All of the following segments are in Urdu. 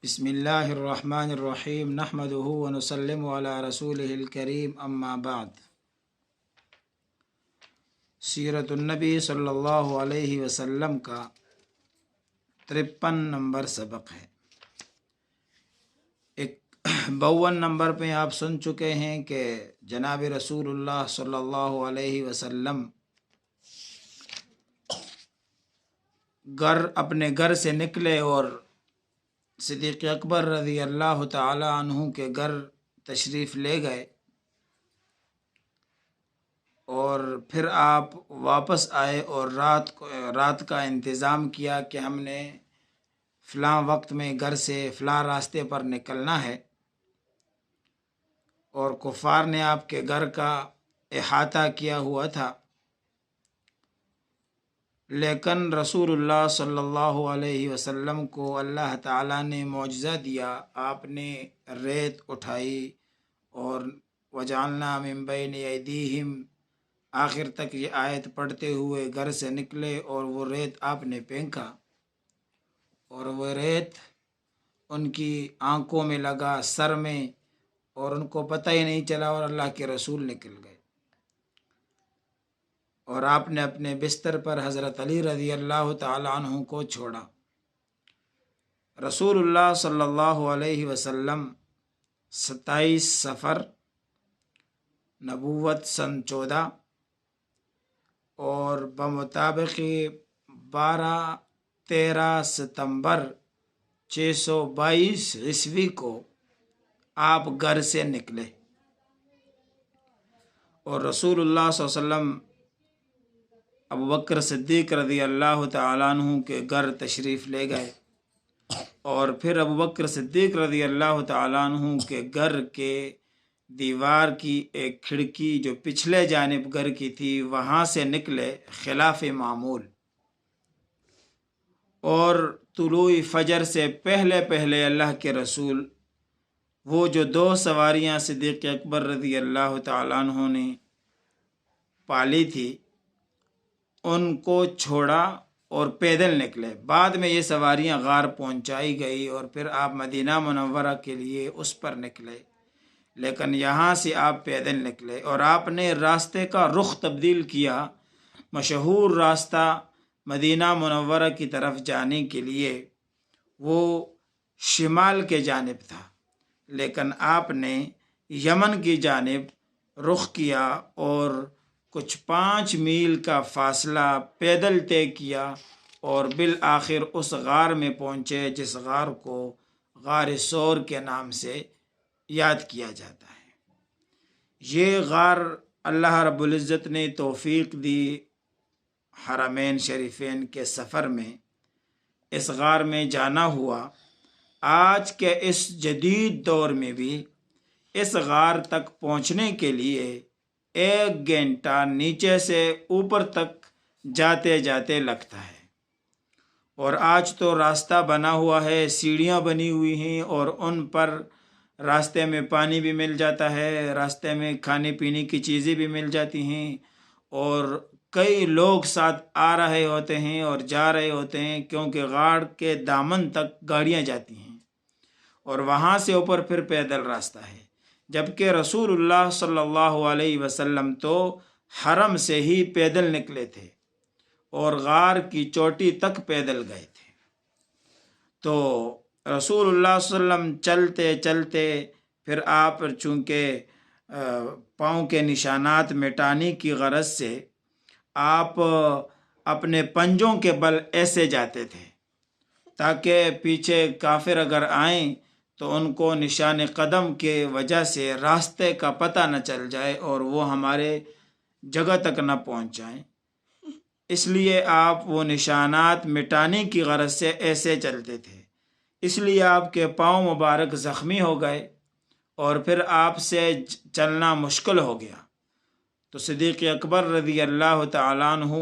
بسم اللہ الرحمن الرحیم نحمدہ ونسلم علی رسولہ الکریم اما بعد۔ سیرت النبی صلی اللہ علیہ وسلم کا 53 نمبر سبق ہے۔ 52 نمبر پہ آپ سن چکے ہیں کہ جناب رسول اللہ صلی اللہ علیہ وسلم اپنے گھر سے نکلے اور صدیق اکبر رضی اللہ تعالی عنہ کے گھر تشریف لے گئے، اور پھر آپ واپس آئے اور رات کا انتظام کیا کہ ہم نے فلاں وقت میں گھر سے فلاں راستے پر نکلنا ہے، اور کفار نے آپ کے گھر کا احاطہ کیا ہوا تھا، لیکن رسول اللہ صلی اللہ علیہ وسلم کو اللہ تعالیٰ نے معجزہ دیا۔ آپ نے ریت اٹھائی اور وجعلنا من بین ایدیہم آخر تک یہ آیت پڑھتے ہوئے گھر سے نکلے، اور وہ ریت آپ نے پھینکا اور وہ ریت ان کی آنکھوں میں لگا، سر میں، اور ان کو پتہ ہی نہیں چلا، اور اللہ کے رسول نکل گئے، اور آپ نے اپنے بستر پر حضرت علی رضی اللہ تعالی عنہ کو چھوڑا۔ رسول اللہ صلی اللہ علیہ وسلم 27 صفر نبوت سن 14 اور بمطابق 12-13 ستمبر 622 عیسوی کو آپ گھر سے نکلے، اور رسول اللہ صلی اللہ علیہ وسلم ابوبکر صدیق رضی اللہ تعالیٰ عنہ کے گھر تشریف لے گئے، اور پھر ابوبکر صدیق رضی اللہ تعالیٰ عنہ کے گھر کے دیوار کی ایک کھڑکی جو پچھلے جانب گھر کی تھی وہاں سے نکلے خلاف معمول، اور طلوع فجر سے پہلے پہلے اللہ کے رسول وہ جو 2 سواریاں صدیق اکبر رضی اللہ تعالیٰ عنہ نے پالی تھی ان کو چھوڑا اور پیدل نکلے۔ بعد میں یہ سواریاں غار پہنچائی گئی اور پھر آپ مدینہ منورہ کے لیے اس پر نکلے، لیکن یہاں سے آپ پیدل نکلے، اور آپ نے راستے کا رخ تبدیل کیا۔ مشہور راستہ مدینہ منورہ کی طرف جانے کے لیے وہ شمال کے جانب تھا، لیکن آپ نے یمن کی جانب رخ کیا اور کچھ 5 میل کا فاصلہ پیدل طے کیا، اور بالآخر اس غار میں پہنچے جس غار کو غار ثور کے نام سے یاد کیا جاتا ہے۔ یہ غار اللہ رب العزت نے توفیق دی حرمین شریفین کے سفر میں اس غار میں جانا ہوا۔ آج کے اس جدید دور میں بھی اس غار تک پہنچنے کے لیے 1 گھنٹہ نیچے سے اوپر تک جاتے جاتے لگتا ہے، اور آج تو راستہ بنا ہوا ہے، سیڑھیاں بنی ہوئی ہیں، اور ان پر راستے میں پانی بھی مل جاتا ہے، راستے میں کھانے پینے کی چیزیں بھی مل جاتی ہیں، اور کئی لوگ ساتھ آ رہے ہوتے ہیں اور جا رہے ہوتے ہیں، کیونکہ غار کے دامن تک گاڑیاں جاتی ہیں، اور وہاں سے اوپر پھر پیدل راستہ ہے، جبکہ رسول اللہ صلی اللہ علیہ وسلم تو حرم سے ہی پیدل نکلے تھے اور غار کی چوٹی تک پیدل گئے تھے۔ تو رسول اللہ صلی اللہ علیہ وسلم چلتے چلتے پھر آپ چونکہ پاؤں کے نشانات مٹانے کی غرض سے آپ اپنے پنجوں کے بل ایسے جاتے تھے تاکہ پیچھے کافر اگر آئیں تو ان کو نشان قدم کے وجہ سے راستے کا پتہ نہ چل جائے اور وہ ہمارے جگہ تک نہ پہنچ جائیں، اس لیے آپ وہ نشانات مٹانے کی غرض سے ایسے چلتے تھے، اس لیے آپ کے پاؤں مبارک زخمی ہو گئے اور پھر آپ سے چلنا مشکل ہو گیا۔ تو صدیق اکبر رضی اللہ تعالیٰ عنہ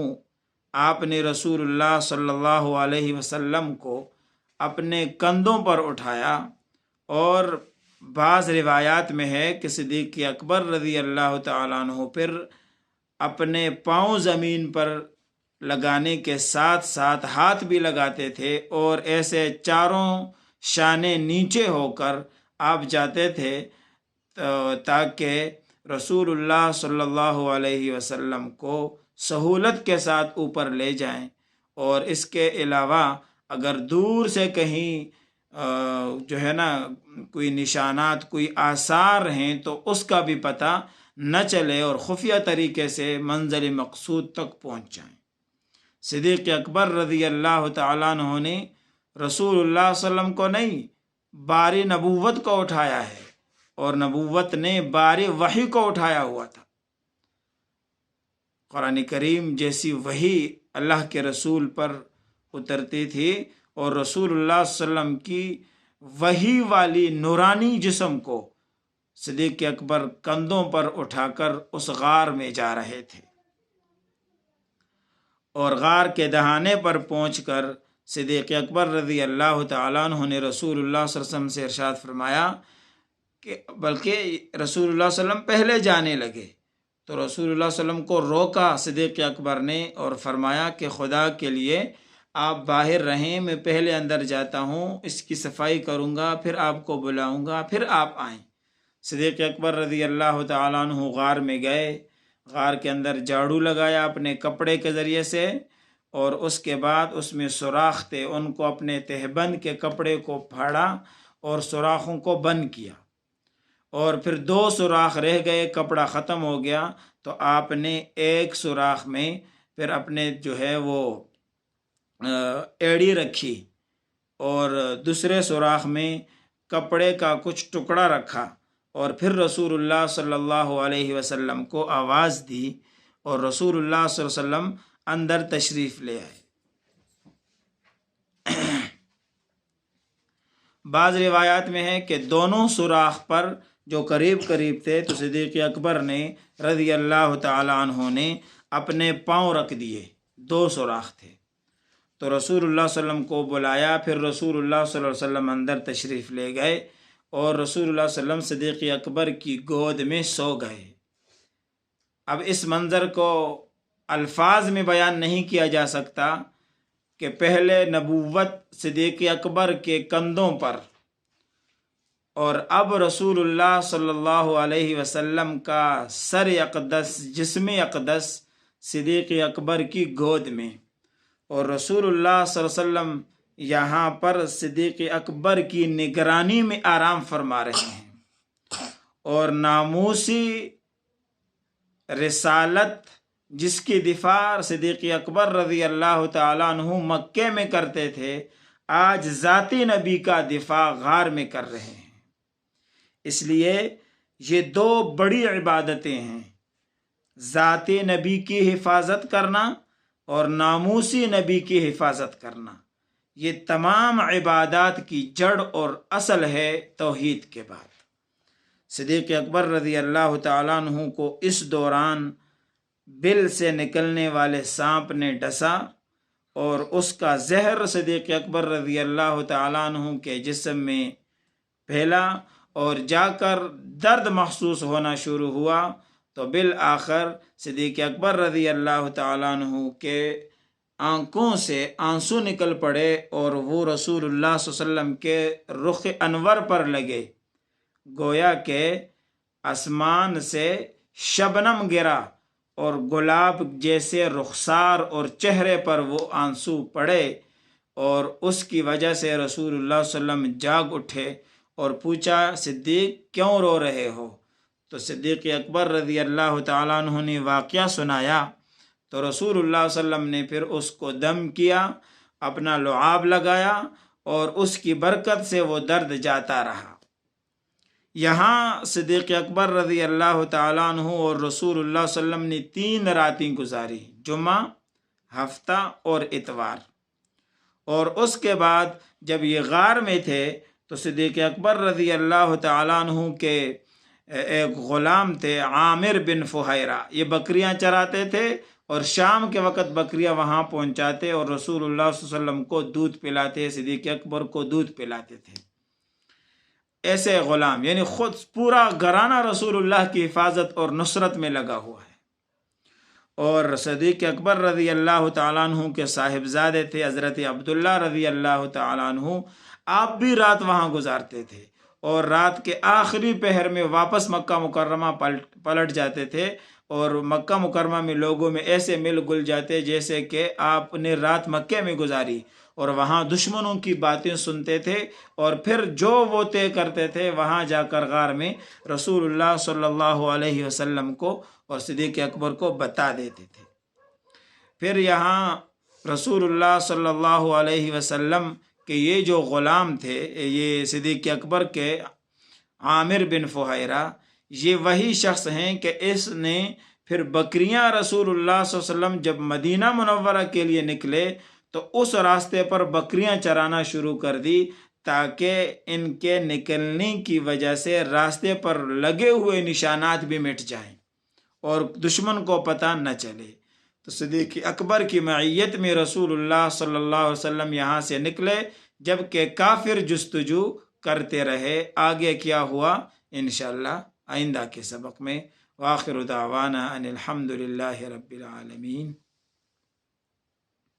آپ نے رسول اللہ صلی اللہ علیہ وسلم کو اپنے کندھوں پر اٹھایا، اور بعض روایات میں ہے کہ صدیق اکبر رضی اللہ تعالیٰ عنہ پھر اپنے پاؤں زمین پر لگانے کے ساتھ ساتھ ہاتھ بھی لگاتے تھے، اور ایسے چاروں شانے نیچے ہو کر آپ جاتے تھے تاکہ رسول اللہ صلی اللہ علیہ وسلم کو سہولت کے ساتھ اوپر لے جائیں، اور اس کے علاوہ اگر دور سے کہیں جو ہے نا کوئی نشانات، کوئی آثار ہیں تو اس کا بھی پتہ نہ چلے اور خفیہ طریقے سے منزل مقصود تک پہنچ جائیں۔ صدیق اکبر رضی اللہ تعالیٰ عنہ نے رسول اللہ صلی اللہ علیہ وسلم کو نہیں، بار نبوت کو اٹھایا ہے، اور نبوت نے بار وحی کو اٹھایا ہوا تھا۔ قرآن کریم جیسی وحی اللہ کے رسول پر اترتی تھی، اور رسول اللہ صلی اللہ علیہ وسلم کی وحی والی نورانی جسم کو صدیق اکبر کندھوں پر اٹھا کر اس غار میں جا رہے تھے، اور غار کے دہانے پر پہنچ کر صدیق اکبر رضی اللہ تعالیٰ عنہ نے رسول اللہ صلی اللہ علیہ وسلم سے ارشاد فرمایا کہ بلکہ رسول اللہ صلی اللہ علیہ وسلم پہلے جانے لگے تو رسول اللہ صلی اللہ علیہ وسلم کو روکا صدیق اکبر نے، اور فرمایا کہ خدا کے لیے آپ باہر رہیں، میں پہلے اندر جاتا ہوں، اس کی صفائی کروں گا، پھر آپ کو بلاؤں گا، پھر آپ آئیں۔ صدیق اکبر رضی اللہ تعالیٰ عنہ غار میں گئے، غار کے اندر جھاڑو لگایا اپنے کپڑے کے ذریعے سے، اور اس کے بعد اس میں سوراخ تھے، ان کو اپنے تہبند کے کپڑے کو پھاڑا اور سوراخوں کو بند کیا، اور پھر 2 سوراخ رہ گئے، کپڑا ختم ہو گیا تو آپ نے ایک سوراخ میں پھر اپنے جو ہے وہ ایڑی رکھی، اور دوسرے سوراخ میں کپڑے کا کچھ ٹکڑا رکھا، اور پھر رسول اللہ صلی اللہ علیہ وسلم کو آواز دی، اور رسول اللہ صلی اللہ علیہ وسلم اندر تشریف لے آئے۔ بعض روایات میں ہے کہ دونوں سوراخ پر جو قریب قریب تھے تو صدیق اکبر نے رضی اللہ تعالی عنہ نے اپنے پاؤں رکھ دیے، 2 سوراخ تھے، تو رسول اللہ صلی اللہ علیہ وسلم کو بلایا، پھر رسول اللہ صلی اللہ علیہ وسلم اندر تشریف لے گئے، اور رسول اللہ صلی اللہ علیہ وسلم صدیق اکبر کی گود میں سو گئے۔ اب اس منظر کو الفاظ میں بیان نہیں کیا جا سکتا کہ پہلے نبوت صدیق اکبر کے کندھوں پر، اور اب رسول اللہ صلی اللہ علیہ وسلم کا سر اقدس، جسم اقدس صدیق اکبر کی گود میں، اور رسول اللہ صلی اللہ علیہ وسلم یہاں پر صدیق اکبر کی نگرانی میں آرام فرما رہے ہیں، اور ناموسی رسالت جس کی دفاع صدیق اکبر رضی اللہ تعالیٰ عنہ مکے میں کرتے تھے، آج ذاتی نبی کا دفاع غار میں کر رہے ہیں۔ اس لیے یہ 2 بڑی عبادتیں ہیں، ذاتی نبی کی حفاظت کرنا اور ناموسی نبی کی حفاظت کرنا۔ یہ تمام عبادات کی جڑ اور اصل ہے توحید کے بعد۔ صدیق اکبر رضی اللہ تعالیٰ عنہ کو اس دوران بل سے نکلنے والے سانپ نے ڈسا، اور اس کا زہر صدیق اکبر رضی اللہ تعالیٰ عنہ کے جسم میں پھیلا، اور جا کر درد محسوس ہونا شروع ہوا، تو بالآخر صدیق اکبر رضی اللہ تعالیٰ عنہ کے آنکھوں سے آنسو نکل پڑے، اور وہ رسول اللہ صلی اللہ علیہ وسلم کے رخ انور پر لگے، گویا کہ آسمان سے شبنم گرا اور گلاب جیسے رخسار اور چہرے پر وہ آنسو پڑے، اور اس کی وجہ سے رسول اللہ صلی اللہ علیہ وسلم جاگ اٹھے اور پوچھا، صدیق کیوں رو رہے ہو؟ تو صدیق اکبر رضی اللہ تعالیٰ عنہ نے واقعہ سنایا، تو رسول اللہ صلی اللہ علیہ وسلم نے پھر اس کو دم کیا، اپنا لعاب لگایا، اور اس کی برکت سے وہ درد جاتا رہا۔ یہاں صدیق اکبر رضی اللہ تعالیٰ عنہ اور رسول اللہ صلی اللہ علیہ وسلم نے 3 راتیں گزاری، جمعہ، ہفتہ اور اتوار، اور اس کے بعد جب یہ غار میں تھے تو صدیق اکبر رضی اللہ تعالیٰ عنہ کے ایک غلام تھے عامر بن فہیرہ، یہ بکریاں چراتے تھے، اور شام کے وقت بکریاں وہاں پہنچاتے اور رسول اللہ صلی اللہ علیہ وسلم کو دودھ پلاتے، صدیق اکبر کو دودھ پلاتے تھے۔ ایسے غلام، یعنی خود پورا گھرانہ رسول اللہ کی حفاظت اور نصرت میں لگا ہوا ہے۔ اور صدیق اکبر رضی اللہ تعالیٰ عنہ کے صاحبزادے تھے حضرت عبداللہ رضی اللہ تعالیٰ عنہ، آپ بھی رات وہاں گزارتے تھے اور رات کے آخری پہر میں واپس مکہ مکرمہ پلٹ جاتے تھے، اور مکہ مکرمہ میں لوگوں میں ایسے مل گل جاتے جیسے کہ آپ نے رات مکہ میں گزاری، اور وہاں دشمنوں کی باتیں سنتے تھے، اور پھر جو وہ طے کرتے تھے وہاں جا کر غار میں رسول اللہ صلی اللہ علیہ وسلم کو اور صدیق اکبر کو بتا دیتے تھے۔ پھر یہاں رسول اللہ صلی اللہ علیہ وسلم کہ یہ جو غلام تھے، یہ صدیق اکبر کے عامر بن فہیرہ، یہ وہی شخص ہیں کہ اس نے پھر بکریاں رسول اللہ صلی اللہ علیہ وسلم جب مدینہ منورہ کے لیے نکلے تو اس راستے پر بکریاں چرانا شروع کر دی، تاکہ ان کے نکلنے کی وجہ سے راستے پر لگے ہوئے نشانات بھی مٹ جائیں اور دشمن کو پتہ نہ چلے۔ تو صدیق اکبر کی معیت میں رسول اللہ صلی اللہ علیہ وسلم یہاں سے نکلے، جبکہ کافر جستجو کرتے رہے۔ آگے کیا ہوا انشاءاللہ آئندہ کے سبق میں۔ وآخر دعوانا ان الحمد للہ رب العالمین۔